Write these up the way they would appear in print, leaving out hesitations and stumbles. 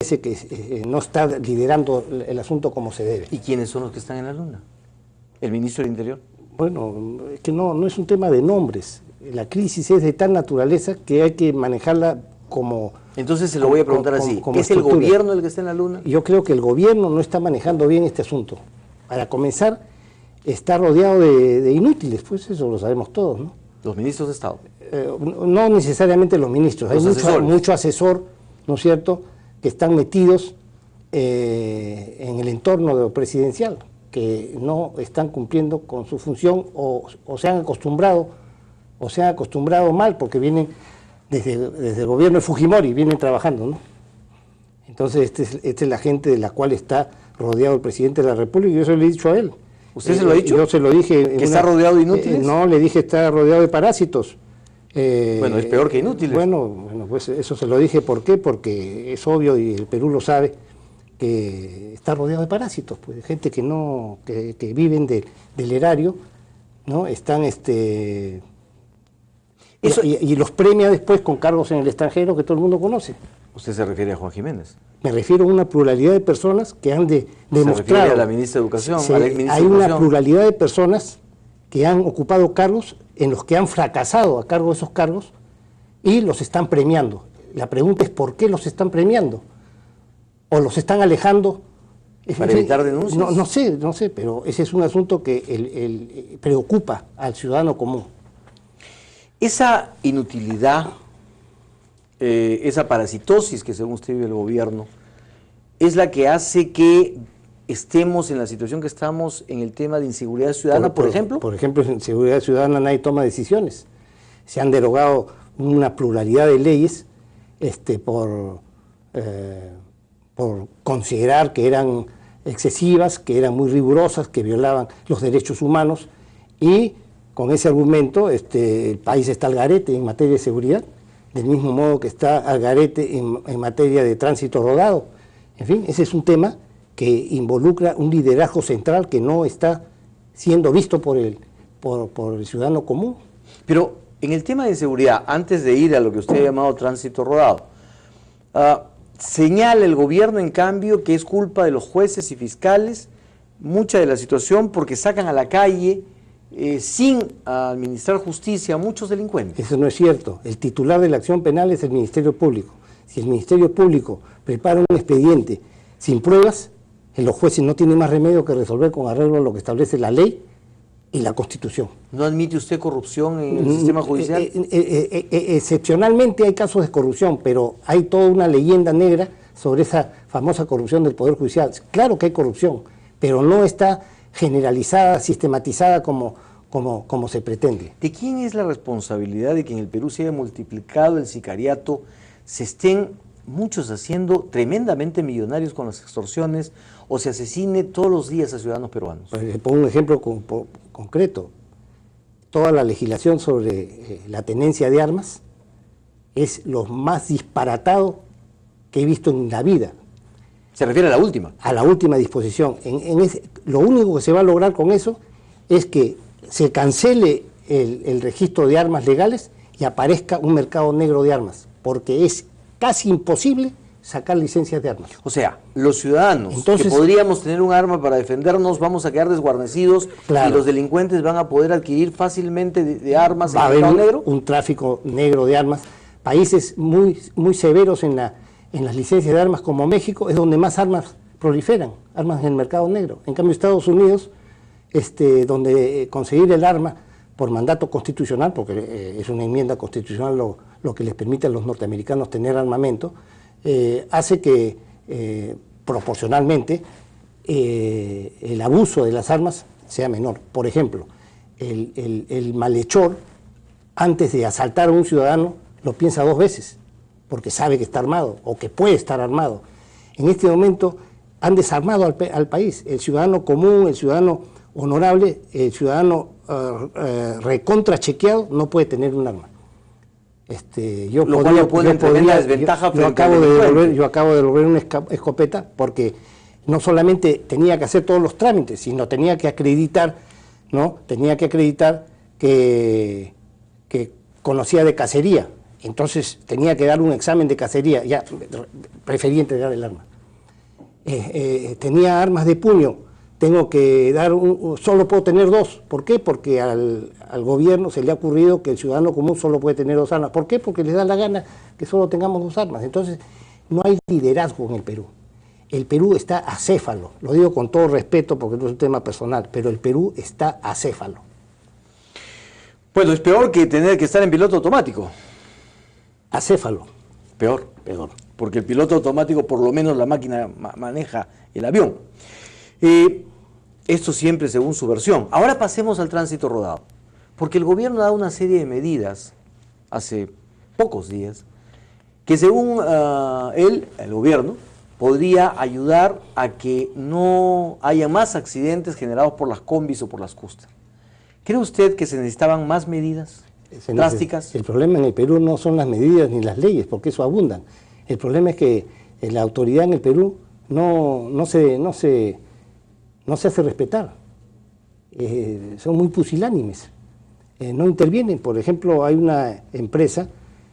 que no está liderando el asunto como se debe. ¿Y quiénes son los que están en la luna? ¿El ministro del Interior? Bueno, es que no es un tema de nombres. La crisis es de tal naturaleza que hay que manejarla como... Entonces se lo voy a preguntar así, ¿es el estructura. gobierno el que está en la luna? Yo creo que el gobierno no está manejando bien este asunto. Para comenzar, está rodeado de inútiles, pues eso lo sabemos todos, ¿no? Los ministros de Estado. No necesariamente los ministros, hay mucho asesor, ¿no es cierto?, que están metidos en el entorno presidencial, que no están cumpliendo con su función o se han acostumbrado mal, porque vienen desde el gobierno de Fujimori, vienen trabajando, ¿no? Entonces esta es la gente de la cual está rodeado el presidente de la República, y yo se lo he dicho a él. ¿Usted se lo ha dicho? Yo se lo dije. ¿Que está rodeado de inútiles? No, le dije está rodeado de parásitos. Bueno, es peor que inútiles. Bueno, pues eso se lo dije, ¿por qué? Porque es obvio, y el Perú lo sabe, que está rodeado de parásitos, pues, de gente que viven del erario, ¿no? Están y los premia después con cargos en el extranjero que todo el mundo conoce. ¿Usted se refiere a Juan Jiménez? Me refiero a una pluralidad de personas que han demostrado... ¿Se refiere a la ministra de Educación, al exministro de Hay Educación? una pluralidad de personas que han ocupado cargos en los que han fracasado a cargo de esos cargos y los están premiando. La pregunta es ¿por qué los están premiando? ¿O los están alejando? ¿Para evitar denuncias? No sé, pero ese es un asunto que preocupa al ciudadano común. Esa inutilidad, esa parasitosis que según usted vive el gobierno, es la que hace que estemos en la situación que estamos en el tema de inseguridad ciudadana, por ejemplo. Por ejemplo, en seguridad ciudadana nadie toma decisiones. Se han derogado una pluralidad de leyes por considerar que eran excesivas, que eran muy rigurosas, que violaban los derechos humanos, y con ese argumento el país está al garete en materia de seguridad, del mismo modo que está al garete en materia de tránsito rodado. En fin, ese es un tema que involucra un liderazgo central que no está siendo visto por el ciudadano común. Pero en el tema de inseguridad, antes de ir a lo que usted ha llamado tránsito rodado, señala el gobierno, en cambio, que es culpa de los jueces y fiscales mucha de la situación porque sacan a la calle sin administrar justicia a muchos delincuentes. Eso no es cierto. El titular de la acción penal es el Ministerio Público. Si el Ministerio Público prepara un expediente sin pruebas, los jueces no tienen más remedio que resolver con arreglo a lo que establece la ley y la Constitución. ¿No admite usted corrupción en el sistema judicial? Excepcionalmente hay casos de corrupción, pero hay toda una leyenda negra sobre esa famosa corrupción del Poder Judicial. Claro que hay corrupción, pero no está generalizada, sistematizada como se pretende. ¿De quién es la responsabilidad de que en el Perú se haya multiplicado el sicariato, se estén muchos haciendo tremendamente millonarios con las extorsiones o se asesine todos los días a ciudadanos peruanos? Pues le pongo un ejemplo concreto. Toda la legislación sobre la tenencia de armas es lo más disparatado que he visto en la vida. ¿Se refiere a la última? A la última disposición. Lo único que se va a lograr con eso es que se cancele el registro de armas legales y aparezca un mercado negro de armas, porque es casi imposible sacar licencias de armas. O sea, los ciudadanos que podríamos tener un arma para defendernos vamos a quedar desguarnecidos, claro, y los delincuentes van a poder adquirir fácilmente de armas en el mercado negro. Un tráfico negro de armas. Países muy severos en las licencias de armas como México es donde más armas proliferan, armas en el mercado negro. En cambio Estados Unidos, donde conseguir el arma por mandato constitucional, porque es una enmienda constitucional lo que les permite a los norteamericanos tener armamento, hace que proporcionalmente el abuso de las armas sea menor. Por ejemplo, el malhechor, antes de asaltar a un ciudadano, lo piensa dos veces, porque sabe que está armado o que puede estar armado. En este momento han desarmado al país. El ciudadano común, el ciudadano honorable, el ciudadano recontra chequeado no puede tener un arma. Yo acabo de devolver una escopeta porque no solamente tenía que hacer todos los trámites, sino tenía que acreditar, ¿no? Tenía que acreditar que conocía de cacería entonces tenía que dar un examen de cacería, ya preferí entregar el arma. Tenía armas de puño, tengo que dar solo puedo tener 2. ¿Por qué? Porque al gobierno se le ha ocurrido que el ciudadano común solo puede tener 2 armas. ¿Por qué? Porque les da la gana que solo tengamos 2 armas. Entonces, no hay liderazgo en el Perú. El Perú está acéfalo, lo digo con todo respeto porque no es un tema personal, pero el Perú está acéfalo. Bueno, es peor que tener que estar en piloto automático. Acéfalo. Peor. Peor. Porque el piloto automático, por lo menos la máquina maneja el avión. Esto siempre según su versión. Ahora pasemos al tránsito rodado. Porque el gobierno ha dado una serie de medidas hace pocos días que según el gobierno, podría ayudar a que no haya más accidentes generados por las combis o por las custas. ¿Cree usted que se necesitaban más medidas drásticas? El problema en el Perú no son las medidas ni las leyes, porque eso abundan. El problema es que la autoridad en el Perú no se hace respetar. Son muy pusilánimes. No intervienen. Por ejemplo, hay una empresa,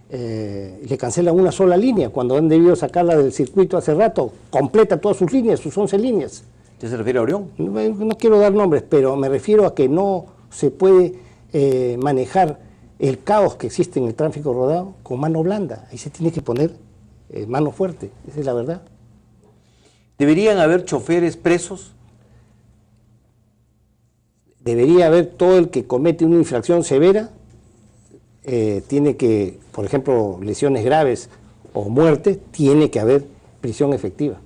le cancelan una sola línea cuando han debido sacarla del circuito hace rato, completa todas sus líneas, sus 11 líneas. ¿Usted se refiere a Orión? No quiero dar nombres, pero me refiero a que no se puede manejar el caos que existe en el tráfico rodado con mano blanda. Ahí se tiene que poner mano fuerte, esa es la verdad. ¿Deberían haber choferes presos? Debería haber todo el que comete una infracción severa, tiene que, por ejemplo, lesiones graves o muerte, tiene que haber prisión efectiva.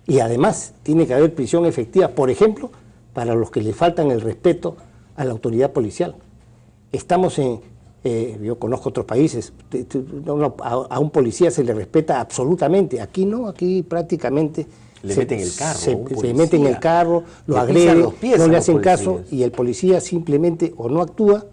Y además tiene que haber prisión efectiva, por ejemplo, para los que le faltan el respeto a la autoridad policial. Estamos yo conozco otros países, a un policía se le respeta absolutamente, aquí no, aquí prácticamente le meten el carro, se meten en el carro, lo agreden, no le hacen caso y el policía simplemente o no actúa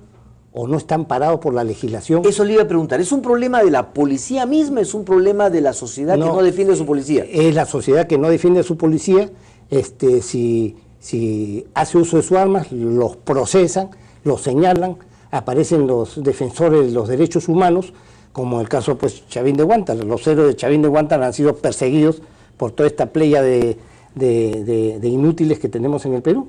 o no está amparado por la legislación. Eso le iba a preguntar, ¿es un problema de la policía misma, es un problema de la sociedad que no defiende a su policía? Es la sociedad que no defiende a su policía, si hace uso de sus armas, los procesan, los señalan, aparecen los defensores de los derechos humanos, como el caso pues Chavín de Huántar. Los héroes de Chavín de Huántar han sido perseguidos por toda esta playa de inútiles que tenemos en el Perú.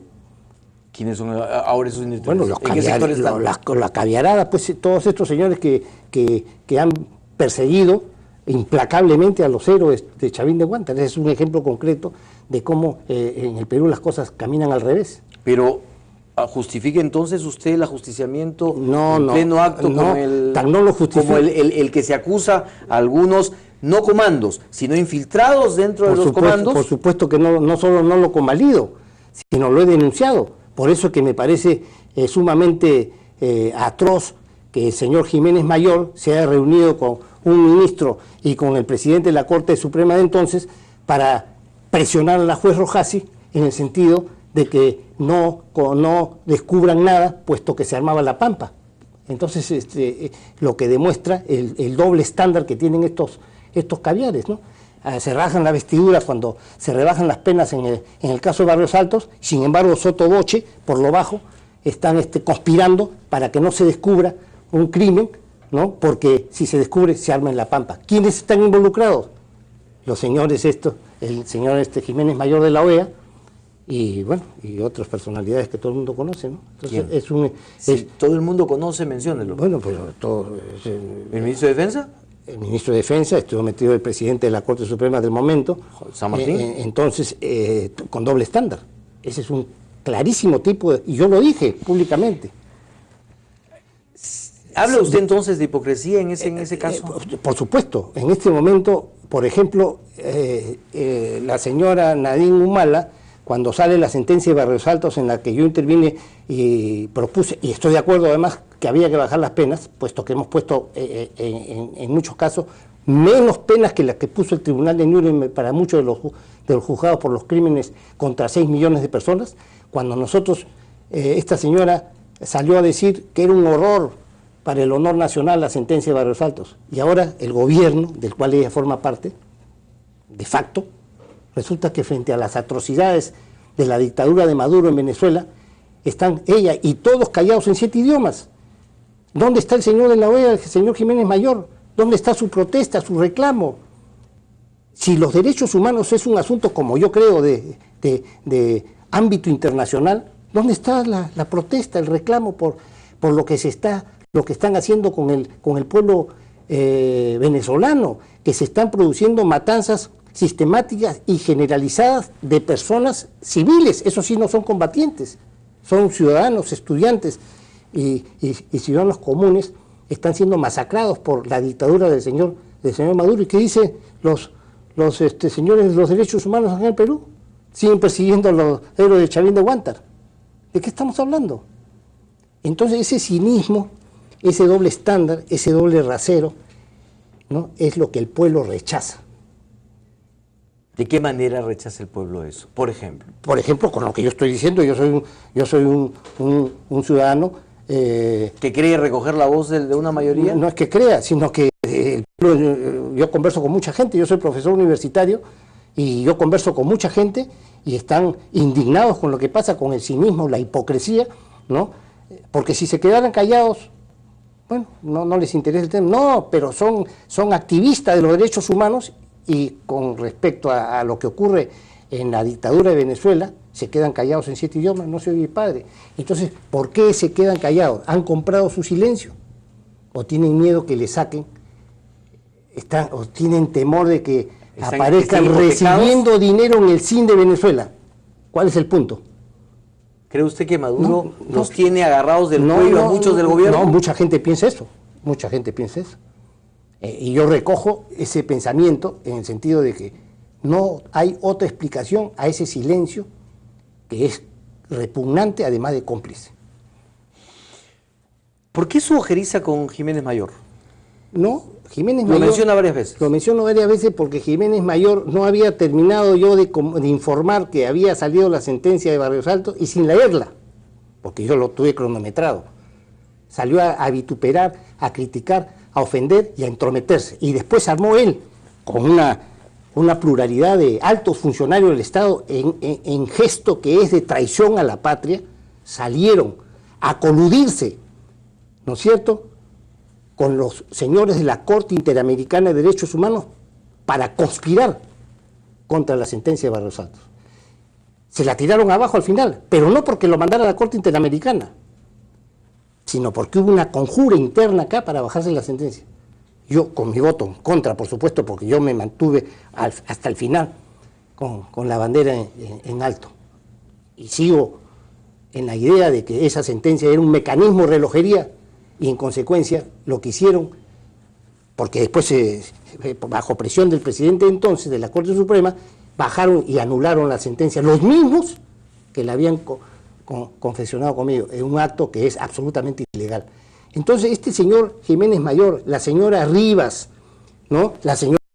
¿Quiénes son ahora esos inútiles? Bueno, la caviarada, pues todos estos señores que han perseguido implacablemente a los héroes de Chavín de Huántar. Ese es un ejemplo concreto de cómo en el Perú las cosas caminan al revés. Pero ¿justifica entonces usted el ajusticiamiento en pleno acto como el que se acusa a algunos no comandos, sino infiltrados dentro de los comandos? Por supuesto que no solo no lo convalido, sino lo he denunciado. Por eso que me parece sumamente atroz que el señor Jiménez Mayor se haya reunido con un ministro y con el presidente de la Corte Suprema de entonces para presionar a la juez Rojasi en el sentido de que no descubran nada, puesto que se armaba la pampa. Entonces, lo que demuestra el doble estándar que tienen estos caviares, ¿no? Se rajan la vestidura cuando se rebajan las penas en el caso de Barrios Altos, sin embargo, sotto voce, por lo bajo, están conspirando para que no se descubra un crimen, ¿no? Porque si se descubre, se arma en la pampa. ¿Quiénes están involucrados? Los señores el señor Jiménez Mayor de la OEA, y bueno, y otras personalidades que todo el mundo conoce, ¿no? Entonces, si todo el mundo conoce, menciónelo. Bueno, pues todo... ¿El ministro de Defensa? El ministro de Defensa, estuvo metido el presidente de la Corte Suprema del momento. San Martín. Entonces, con doble estándar. Ese es un clarísimo tipo y yo lo dije públicamente. ¿Habla usted entonces de hipocresía en ese caso? Por supuesto. En este momento, por ejemplo, la señora Nadine Humala, cuando sale la sentencia de Barrios Altos en la que yo intervine y propuse, y estoy de acuerdo además que había que bajar las penas, puesto que hemos puesto en muchos casos menos penas que las que puso el Tribunal de Nuremberg para muchos de los juzgados por los crímenes contra 6 millones de personas, cuando nosotros, esta señora salió a decir que era un horror para el honor nacional la sentencia de Barrios Altos, y ahora el gobierno, del cual ella forma parte, de facto, resulta que frente a las atrocidades de la dictadura de Maduro en Venezuela, están ella y todos callados en 7 idiomas. ¿Dónde está el señor de la OEA, el señor Jiménez Mayor? ¿Dónde está su protesta, su reclamo? Si los derechos humanos es un asunto, como yo creo, de ámbito internacional, ¿dónde está la protesta, el reclamo por lo que están haciendo con el pueblo venezolano? Que se están produciendo matanzas sistemáticas y generalizadas de personas civiles, eso sí no son combatientes, son ciudadanos, estudiantes y ciudadanos comunes, están siendo masacrados por la dictadura del señor Maduro. ¿Y qué dicen los señores de los derechos humanos en el Perú? Siguen persiguiendo a los héroes de Chavín de Huántar. ¿De qué estamos hablando? Entonces ese cinismo, ese doble estándar, ese doble rasero, ¿no?, es lo que el pueblo rechaza. ¿De qué manera rechaza el pueblo eso? Por ejemplo. Por ejemplo, con lo que yo estoy diciendo, yo soy un ciudadano... ¿que cree recoger la voz de una mayoría? No es que crea, sino que yo converso con mucha gente, yo soy profesor universitario y yo converso con mucha gente y están indignados con lo que pasa, con el cinismo, la hipocresía, ¿no? Porque si se quedaran callados, bueno, no les interesa el tema. No, pero son activistas de los derechos humanos y con respecto a lo que ocurre en la dictadura de Venezuela, se quedan callados en 7 idiomas, no se oye padre. Entonces, ¿por qué se quedan callados? ¿Han comprado su silencio? ¿O tienen miedo que le saquen? ¿O tienen temor de que aparezcan recibiendo dinero en el CIN de Venezuela? ¿Cuál es el punto? ¿Cree usted que Maduro los tiene agarrados del cuello a muchos del gobierno? No, mucha gente piensa eso, mucha gente piensa eso. Y yo recojo ese pensamiento en el sentido de que no hay otra explicación a ese silencio que es repugnante, además de cómplice. ¿Por qué su ojeriza con Jiménez Mayor? No, Jiménez Mayor... Lo menciona varias veces. Lo menciono varias veces porque Jiménez Mayor no había terminado yo de informar que había salido la sentencia de Barrios Altos y sin leerla, porque yo lo tuve cronometrado. Salió a vituperar, a criticar, a ofender y a entrometerse. Y después armó él, con una pluralidad de altos funcionarios del Estado, en gesto que es de traición a la patria, salieron a coludirse, ¿no es cierto?, con los señores de la Corte Interamericana de Derechos Humanos para conspirar contra la sentencia de Barrios Altos. Se la tiraron abajo al final, pero no porque lo mandara a la Corte Interamericana, sino porque hubo una conjura interna acá para bajarse la sentencia. Yo, con mi voto en contra, por supuesto, porque yo me mantuve hasta el final con la bandera en alto. Y sigo en la idea de que esa sentencia era un mecanismo de relojería y en consecuencia lo que hicieron, porque después, bajo presión del presidente entonces de la Corte Suprema, bajaron y anularon la sentencia, los mismos que la habían confesionado conmigo, en un acto que es absolutamente ilegal. Entonces este señor Jiménez Mayor, la señora Rivas, ¿no?, la señora